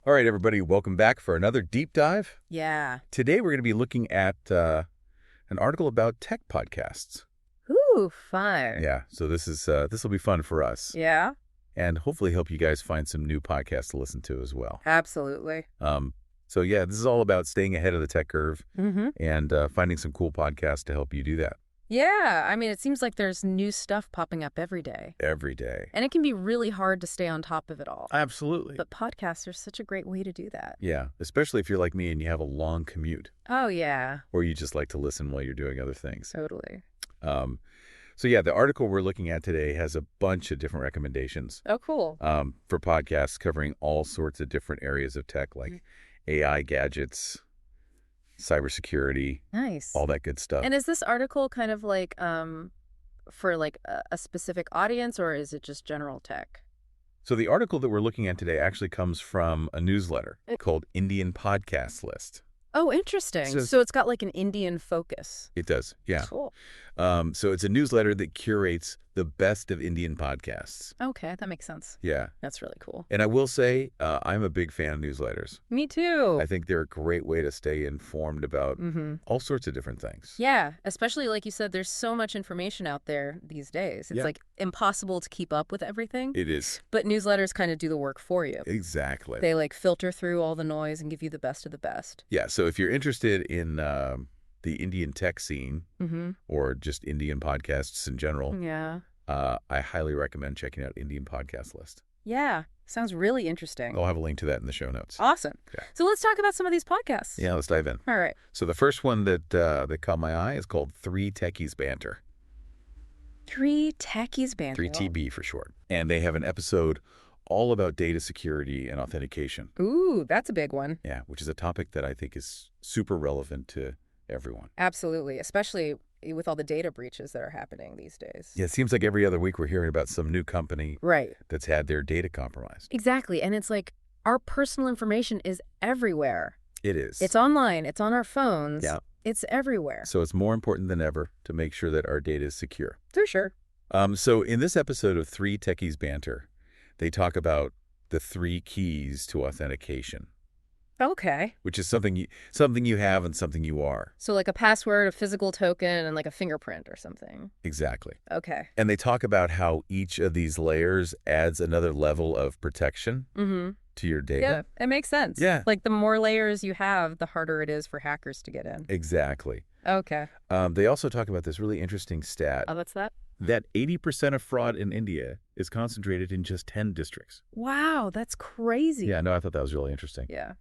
All right, everybody, welcome back for another deep dive. Yeah. Today, we're going to be looking at an article about tech podcasts. Ooh, fun. Yeah, so this will be fun for us, Yeah, and hopefully help you guys find some new podcasts to listen to as well. absolutely. So yeah, this is all about staying ahead of the tech curve Mm-hmm. and finding some cool podcasts to help you do that Yeah, I mean, it seems like there's new stuff popping up every day. every day. And it can be really hard to stay on top of it all. Absolutely. But podcasts are such a great way to do that. Yeah, especially if you're like me and you have a long commute, Oh, yeah, or you just like to listen while you're doing other things. totally. Um, so yeah, the article we're looking at today has a bunch of different recommendations Oh, cool. for podcasts covering all sorts of different areas of tech, like AI gadgets, cybersecurity, Nice. all that good stuff. And is this article kind of like for like a specific audience, or is it just general tech? So the article that we're looking at today actually comes from a newsletter called Indian Podcast List. Oh, interesting. So- So it's got like an Indian focus. It does, yeah. Cool. So it's a newsletter that curates the best of Indian podcasts. Okay, that makes sense. Yeah. That's really cool. And I will say, I'm a big fan of newsletters. Me too. I think they're a great way to stay informed about Mm-hmm. all sorts of different things. Yeah, especially like you said, there's so much information out there these days. It's Yeah. like impossible to keep up with everything. It is. But newsletters kind of do the work for you. Exactly. They like filter through all the noise and give you the best of the best. Yeah, so if you're interested in the Indian tech scene Mm-hmm. or just Indian podcasts in general, Yeah. I highly recommend checking out Indian Podcast List. Yeah. Sounds really interesting. I'll have a link to that in the show notes. Awesome. Yeah. So let's talk about some of these podcasts. Yeah, let's dive in. All right. So the first one that caught my eye is called Three Techies Banter. Three Techies Banter. 3TB for short. And they have an episode all about data security and authentication. Ooh, that's a big one. Yeah, which is a topic that I think is super relevant to everyone. Absolutely. Especially with all the data breaches that are happening these days. Yeah, it seems like every other week we're hearing about some new company Right. that's had their data compromised. Exactly. And it's like our personal information is everywhere. It is. It's online. It's on our phones. Yeah. It's everywhere. So it's more important than ever to make sure that our data is secure. For sure. So in this episode of Three Techies Banter, they talk about the 3 keys to authentication, Okay. which is something you have and something you are. So like a password, a physical token, and like a fingerprint or something. Exactly. Okay. And they talk about how each of these layers adds another level of protection Mm-hmm. to your data. Yeah, it makes sense. Yeah. Like the more layers you have, the harder it is for hackers to get in. Exactly. Okay. They also talk about this really interesting stat Oh, that's that? that 80% of fraud in India is concentrated in just 10 districts. Wow, that's crazy. Yeah, no, I thought that was really interesting. Yeah.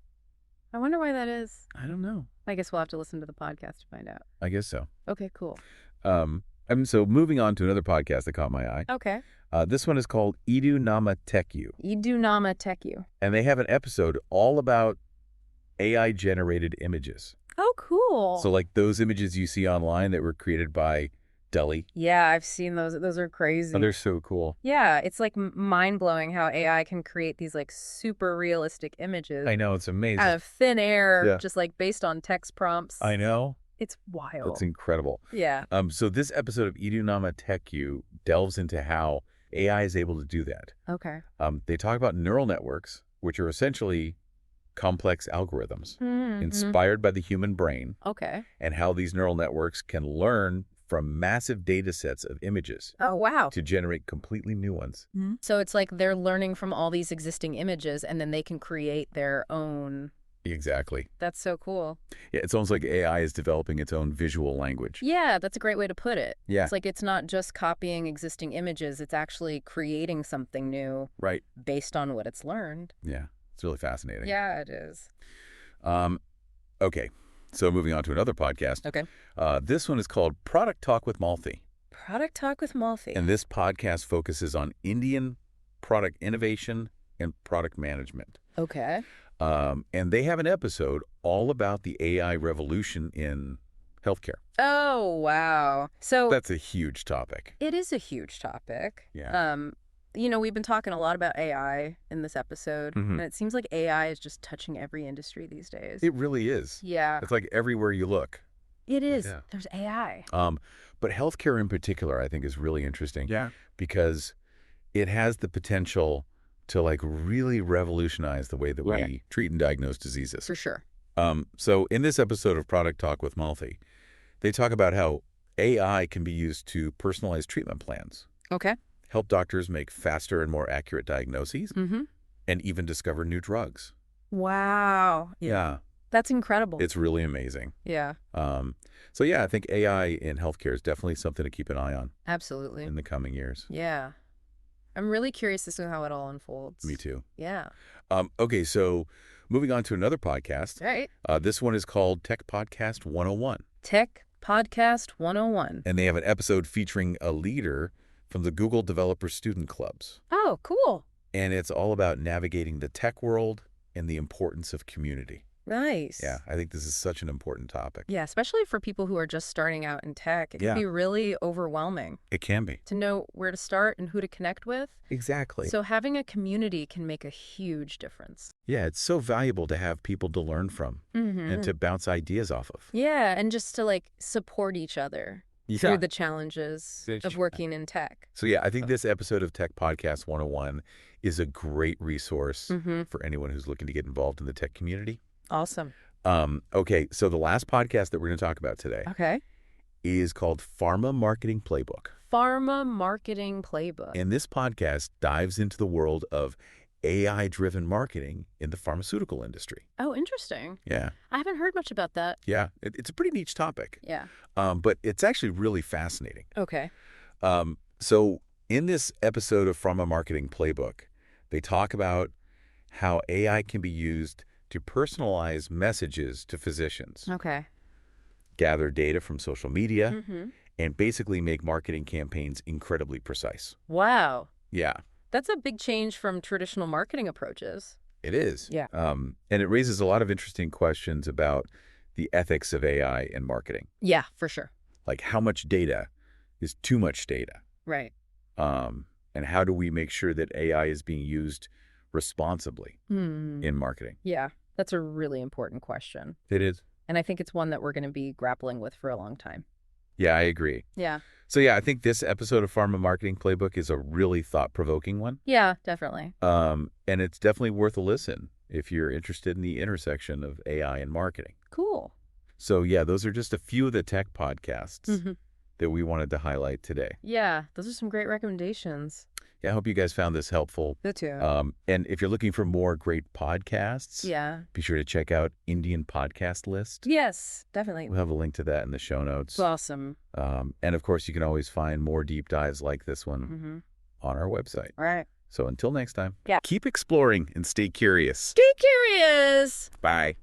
I wonder why that is. I don't know. I guess we'll have to listen to the podcast to find out. I guess so. Okay, cool. So moving on to another podcast that caught my eye. Okay. This one is called Edu Nama Tech You, Idunama Tech You. and they have an episode all about AI-generated images. Oh, cool. So like those images you see online that were created by Delhi. Yeah, I've seen those. Those are crazy. Oh, they're so cool. Yeah, it's like mind-blowing how AI can create these like super realistic images I know, it's amazing. out of thin air, Yeah. just like based on text prompts. I know. It's wild. It's incredible. Yeah. So this episode of Edu Nama Tech You delves into how AI is able to do that. Okay. They talk about neural networks, which are essentially complex algorithms Mm-hmm. inspired by the human brain, Okay. and how these neural networks can learn from massive data sets of images Oh, wow. to generate completely new ones. So it's like they're learning from all these existing images and then they can create their own. Exactly. That's so cool. Yeah, it's almost like AI is developing its own visual language. Yeah, that's a great way to put it. Yeah. It's like it's not just copying existing images, it's actually creating something new Right. based on what it's learned. Yeah. It's really fascinating. Yeah, it is. Okay. So moving on to another podcast. Okay. This one is called Product Talk with Malfi. Product Talk with Malfi. And this podcast focuses on Indian product innovation and product management. Okay. And they have an episode all about the AI revolution in healthcare. Oh, wow. So That's a huge topic. it is a huge topic. Yeah. We've been talking a lot about AI in this episode, Mhm. and it seems like AI is just touching every industry these days. It really is. Yeah, It's like everywhere you look. it is. Yeah. There's AI. But healthcare in particular, I think, is really interesting. Yeah. Because it has the potential to like really revolutionize the way that Right. we treat and diagnose diseases. For sure. So in this episode of Product Talk with Malfi, they talk about how AI can be used to personalize treatment plans, Okay. help doctors make faster and more accurate diagnoses, Mm-hmm. and even discover new drugs. Wow. Yeah, That's incredible. it's really amazing. Yeah, So yeah, I think AI in healthcare is definitely something to keep an eye on absolutely. in the coming years. Yeah. I'm really curious to see how it all unfolds. Me too. Yeah. Okay, so moving on to another podcast. Right. This one is called Tech Podcast 101. Tech Podcast 101. And they have an episode featuring a leader from the Google Developer Student Clubs. Oh, cool. And it's all about navigating the tech world and the importance of community. Nice. Yeah, I think this is such an important topic. Yeah, especially for people who are just starting out in tech. It can Yeah. be really overwhelming It can be. to know where to start and who to connect with. Exactly. So having a community can make a huge difference. Yeah, it's so valuable to have people to learn from Mm-hmm. and to bounce ideas off of. Yeah, and just to like support each other through the challenges of working in tech. So yeah, I think this episode of Tech Podcast 101 is a great resource Mm-hmm. for anyone who's looking to get involved in the tech community. Awesome. Okay, so the last podcast that we're going to talk about today Okay. is called Pharma Marketing Playbook. Pharma Marketing Playbook. And this podcast dives into the world of AI-driven marketing in the pharmaceutical industry. Oh, interesting. Yeah, I haven't heard much about that. yeah, it's a pretty niche topic, Yeah. but it's actually really fascinating. Okay. So in this episode of Pharma Marketing Playbook, they talk about how AI can be used to personalize messages to physicians, Okay. gather data from social media, Mm-hmm. and basically make marketing campaigns incredibly precise. Wow. Yeah, That's a big change from traditional marketing approaches. it is. Yeah. And it raises a lot of interesting questions about the ethics of AI in marketing. Yeah, for sure. Like how much data is too much data? Right. And how do we make sure that AI is being used responsibly Hmm. in marketing? Yeah, that's a really important question. It is. And I think it's one that we're going to be grappling with for a long time. Yeah, I agree. Yeah. So yeah, I think this episode of Pharma Marketing Playbook is a really thought-provoking one. Yeah, definitely. And it's definitely worth a listen if you're interested in the intersection of AI and marketing. Cool. So yeah, those are just a few of the tech podcasts Mm-hmm. that we wanted to highlight today. Yeah, those are some great recommendations. Yeah, I hope you guys found this helpful. Me too. And if you're looking for more great podcasts, Yeah. be sure to check out Indian Podcast List. Yes, definitely. We'll have a link to that in the show notes. It's awesome. And of course, you can always find more deep dives like this one Mm-hmm. on our website. All right. So until next time, Yeah. keep exploring and stay curious. Stay curious. Bye.